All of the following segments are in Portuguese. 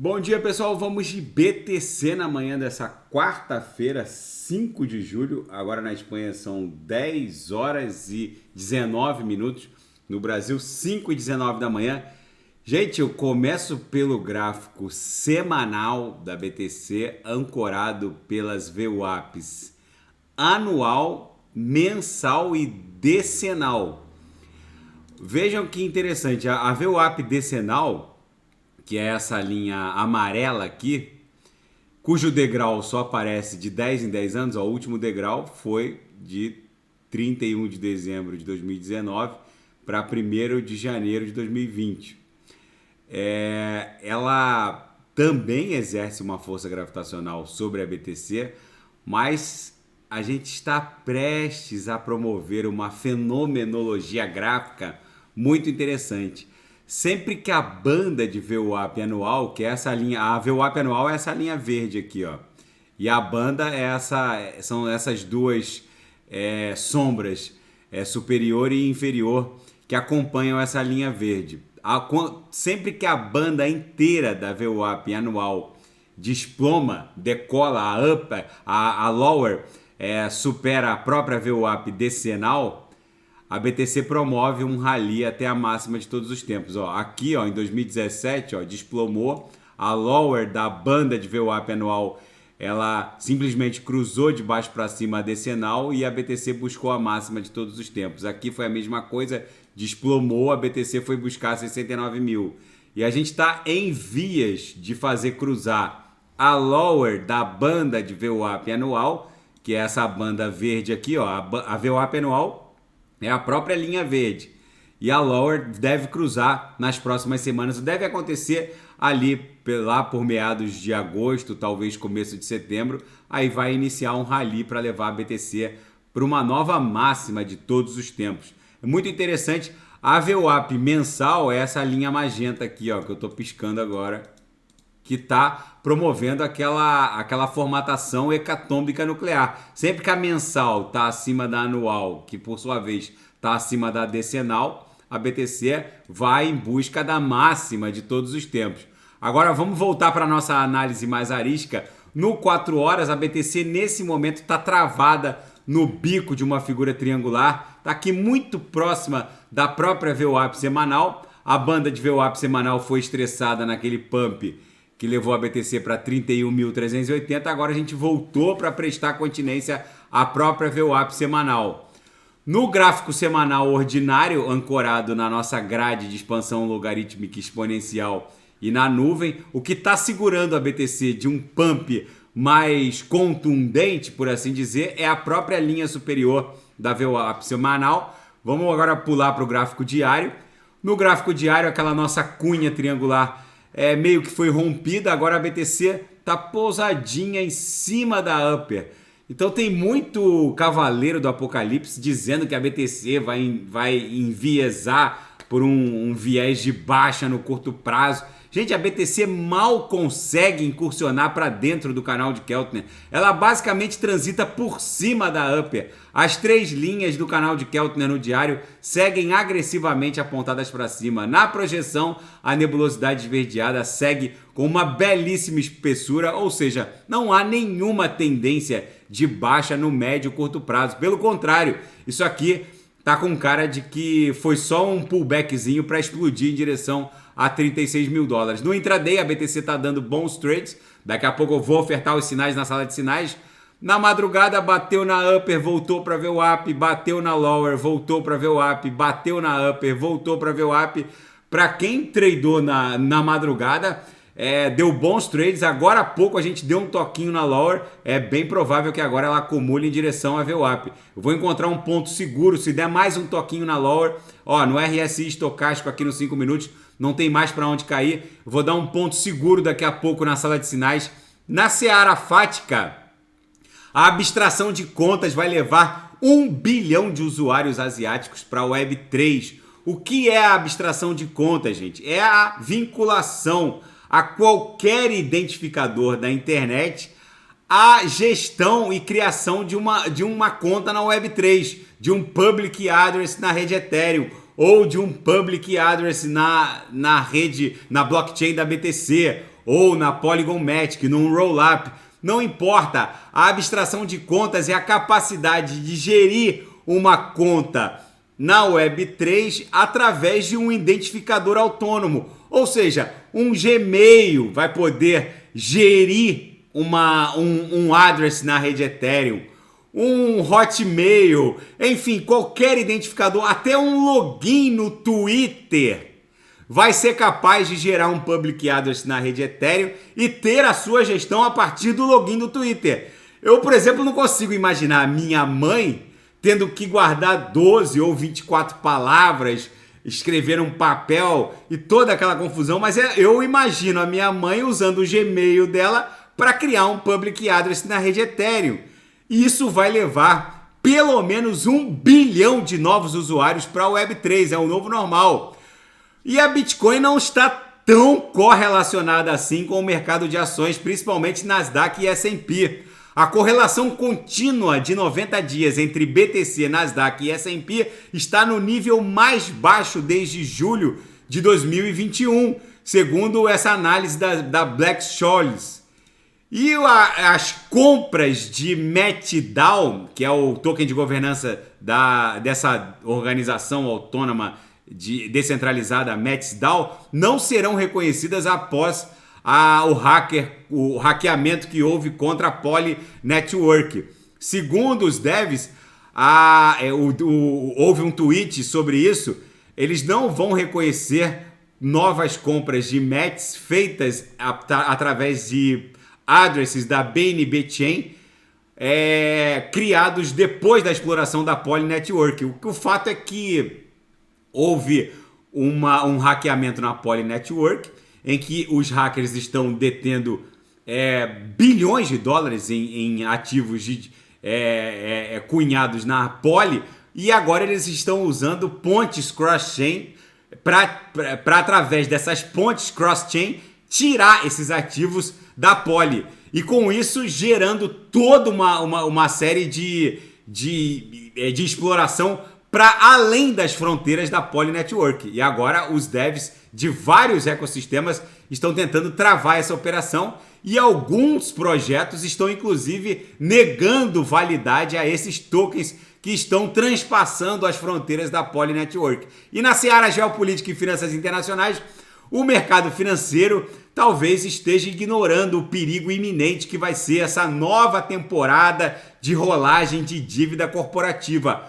Bom dia, pessoal. Vamos de BTC na manhã dessa quarta-feira, 5 de julho. Agora na Espanha são 10 horas e 19 minutos. No Brasil, 5 e 19 da manhã. Gente, eu começo pelo gráfico semanal da BTC, ancorado pelas VWAPs anual, mensal e decenal. Vejam que interessante, a VWAP decenal, que é essa linha amarela aqui, cujo degrau só aparece de 10 em 10 anos, ó, o último degrau foi de 31 de dezembro de 2019 para 1º de janeiro de 2020. Ela também exerce uma força gravitacional sobre a BTC, mas a gente está prestes a promover uma fenomenologia gráfica muito interessante. Sempre que a banda de VWAP anual, que é essa linha, a VWAP anual é essa linha verde aqui, ó, e a banda são essas duas sombras, superior e inferior, que acompanham essa linha verde. Sempre que a banda inteira da VWAP anual desploma, decola, a lower supera a própria VWAP decenal, a BTC promove um rally até a máxima de todos os tempos. Ó, aqui, ó, em 2017, ó, desplomou. A lower da banda de VWAP anual, ela simplesmente cruzou de baixo para cima a decenal e a BTC buscou a máxima de todos os tempos. Aqui foi a mesma coisa, desplomou, a BTC foi buscar 69 mil. E a gente está em vias de fazer cruzar a lower da banda de VWAP anual, que é essa banda verde aqui, ó, a VWAP anual, é a própria linha verde. E a lower deve cruzar nas próximas semanas. Deve acontecer ali lá por meados de agosto, talvez começo de setembro. Aí vai iniciar um rally para levar a BTC para uma nova máxima de todos os tempos. É muito interessante. A VWAP mensal é essa linha magenta aqui, ó, que eu estou piscando agora, que está promovendo aquela formatação hecatômbica nuclear. Sempre que a mensal está acima da anual, que por sua vez está acima da decenal, a BTC vai em busca da máxima de todos os tempos. Agora vamos voltar para a nossa análise mais arisca. No 4 horas, a BTC nesse momento está travada no bico de uma figura triangular, está aqui muito próxima da própria VWAP semanal. A banda de VWAP semanal foi estressada naquele pump que levou a BTC para 31.380, agora a gente voltou para prestar continência à própria VWAP semanal. No gráfico semanal ordinário, ancorado na nossa grade de expansão logarítmica exponencial e na nuvem, o que está segurando a BTC de um pump mais contundente, por assim dizer, é a própria linha superior da VWAP semanal. Vamos agora pular para o gráfico diário. No gráfico diário, aquela nossa cunha triangular meio que foi rompida, agora a BTC tá pousadinha em cima da upper. Então tem muito cavaleiro do apocalipse dizendo que a BTC vai enviesar por um viés de baixa no curto prazo. Gente, a BTC mal consegue incursionar para dentro do canal de Keltner. Ela basicamente transita por cima da upper. As 3 linhas do canal de Keltner no diário seguem agressivamente apontadas para cima. Na projeção, a nebulosidade esverdeada segue com uma belíssima espessura, ou seja, não há nenhuma tendência de baixa no médio e curto prazo. Pelo contrário, isso aqui tá com cara de que foi só um pullbackzinho para explodir em direção a 36 mil dólares. No intraday, a BTC está dando bons trades. Daqui a pouco eu vou ofertar os sinais na sala de sinais. Na madrugada, bateu na upper, voltou para VWAP, bateu na lower, voltou para VWAP, bateu na upper, voltou para VWAP. Para quem tradou na madrugada, deu bons trades. Agora há pouco a gente deu um toquinho na lower. É bem provável que agora ela acumule em direção a VWAP. Eu vou encontrar um ponto seguro. Se der mais um toquinho na lower, ó, no RSI estocástico aqui nos 5 minutos, não tem mais para onde cair. Eu vou dar um ponto seguro daqui a pouco na sala de sinais. Na seara fática, a abstração de contas vai levar 1 bilhão de usuários asiáticos para a Web3. O que é a abstração de contas, gente? É a vinculação a qualquer identificador da internet a gestão e criação de uma conta na Web3, de um public address na rede Ethereum, ou de um public address na rede, na blockchain da BTC, ou na Polygon Matic, num rollup. Não importa, a abstração de contas é a capacidade de gerir uma conta na Web3 através de um identificador autônomo. Ou seja, um Gmail vai poder gerir um address na rede Ethereum, um Hotmail, enfim, qualquer identificador, até um login no Twitter vai ser capaz de gerar um public address na rede Ethereum e ter a sua gestão a partir do login do Twitter. Eu, por exemplo, não consigo imaginar a minha mãe tendo que guardar 12 ou 24 palavras, escrever um papel e toda aquela confusão, mas eu imagino a minha mãe usando o Gmail dela para criar um public address na rede Ethereum. E isso vai levar pelo menos 1 bilhão de novos usuários para a Web3, é o novo normal. E a Bitcoin não está tão correlacionada assim com o mercado de ações, principalmente Nasdaq e S&P. A correlação contínua de 90 dias entre BTC, Nasdaq e S&P está no nível mais baixo desde julho de 2021, segundo essa análise da Black-Scholes. E as compras de MattDAO, que é o token de governança dessa organização autônoma descentralizada MattDAO, não serão reconhecidas após o hackeamento que houve contra a Poly Network. Segundo os devs, houve um tweet sobre isso, eles não vão reconhecer novas compras de MATs feitas através de addresses da BNB Chain criados depois da exploração da Poly Network. O fato é que houve um hackeamento na Poly Network, em que os hackers estão detendo bilhões de dólares em ativos cunhados na Poly, e agora eles estão usando pontes cross-chain para através dessas pontes cross-chain, tirar esses ativos da Poly. E com isso gerando toda uma série de exploração para além das fronteiras da Poly Network. E agora os devs de vários ecossistemas estão tentando travar essa operação e alguns projetos estão inclusive negando validade a esses tokens que estão transpassando as fronteiras da Poly Network. E na seara geopolítica e finanças internacionais, o mercado financeiro talvez esteja ignorando o perigo iminente que vai ser essa nova temporada de rolagem de dívida corporativa.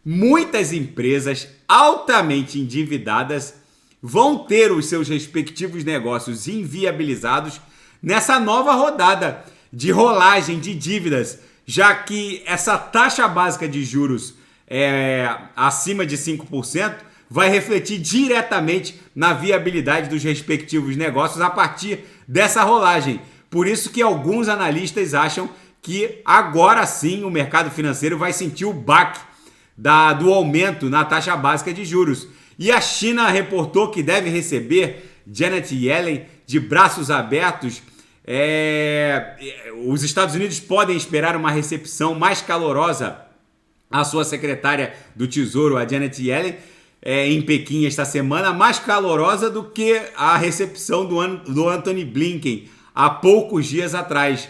Muitas empresas altamente endividadas vão ter os seus respectivos negócios inviabilizados nessa nova rodada de rolagem de dívidas, já que essa taxa básica de juros acima de 5% vai refletir diretamente na viabilidade dos respectivos negócios a partir dessa rolagem. Por isso que alguns analistas acham que agora sim o mercado financeiro vai sentir o baque do aumento na taxa básica de juros. E a China reportou que deve receber Janet Yellen de braços abertos. Os Estados Unidos podem esperar uma recepção mais calorosa à sua secretária do Tesouro, a Janet Yellen, em Pequim esta semana, mais calorosa do que a recepção do Anthony Blinken há poucos dias atrás.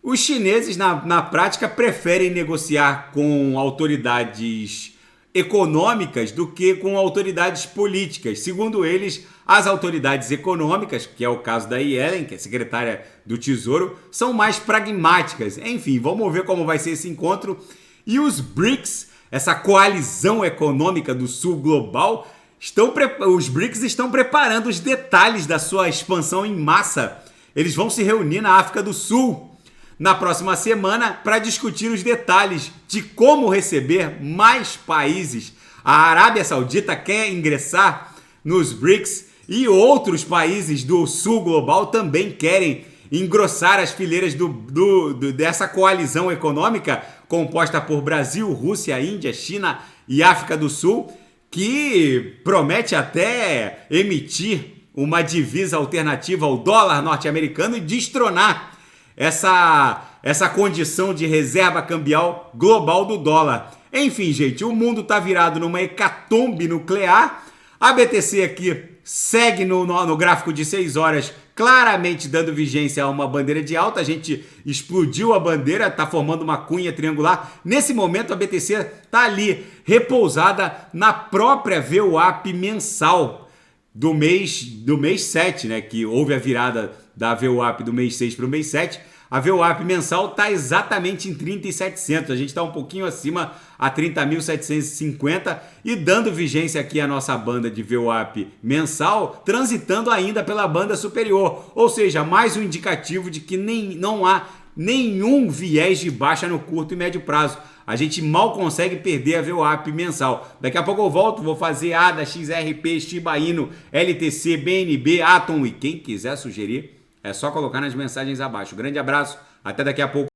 Os chineses, na prática, preferem negociar com autoridades econômicas do que com autoridades políticas. Segundo eles, as autoridades econômicas, que é o caso da Yellen, que é secretária do Tesouro, são mais pragmáticas. Enfim, vamos ver como vai ser esse encontro. E os BRICS, essa coalizão econômica do sul global, os BRICS estão preparando os detalhes da sua expansão em massa. Eles vão se reunir na África do Sul na próxima semana para discutir os detalhes de como receber mais países. A Arábia Saudita quer ingressar nos BRICS e outros países do sul global também querem engrossar as fileiras dessa coalizão econômica composta por Brasil, Rússia, Índia, China e África do Sul, que promete até emitir uma divisa alternativa ao dólar norte-americano e destronar essa condição de reserva cambial global do dólar. Enfim, gente, o mundo tá virado numa hecatombe nuclear. A BTC aqui segue no gráfico de 6 horas, claramente dando vigência a uma bandeira de alta. A gente explodiu a bandeira, tá formando uma cunha triangular. Nesse momento, a BTC tá ali, repousada na própria VWAP mensal do mês 7, né? Que houve a virada da VWAP do mês 6 para o mês 7. A VWAP mensal está exatamente em 30.700. A gente está um pouquinho acima a 30.750 e dando vigência aqui à nossa banda de VWAP mensal, transitando ainda pela banda superior. Ou seja, mais um indicativo de que não há nenhum viés de baixa no curto e médio prazo. A gente mal consegue perder a VWAP mensal. Daqui a pouco eu volto, vou fazer ADA, XRP, Shiba Inu, LTC, BNB, Atom e quem quiser sugerir, é só colocar nas mensagens abaixo. Grande abraço, até daqui a pouco.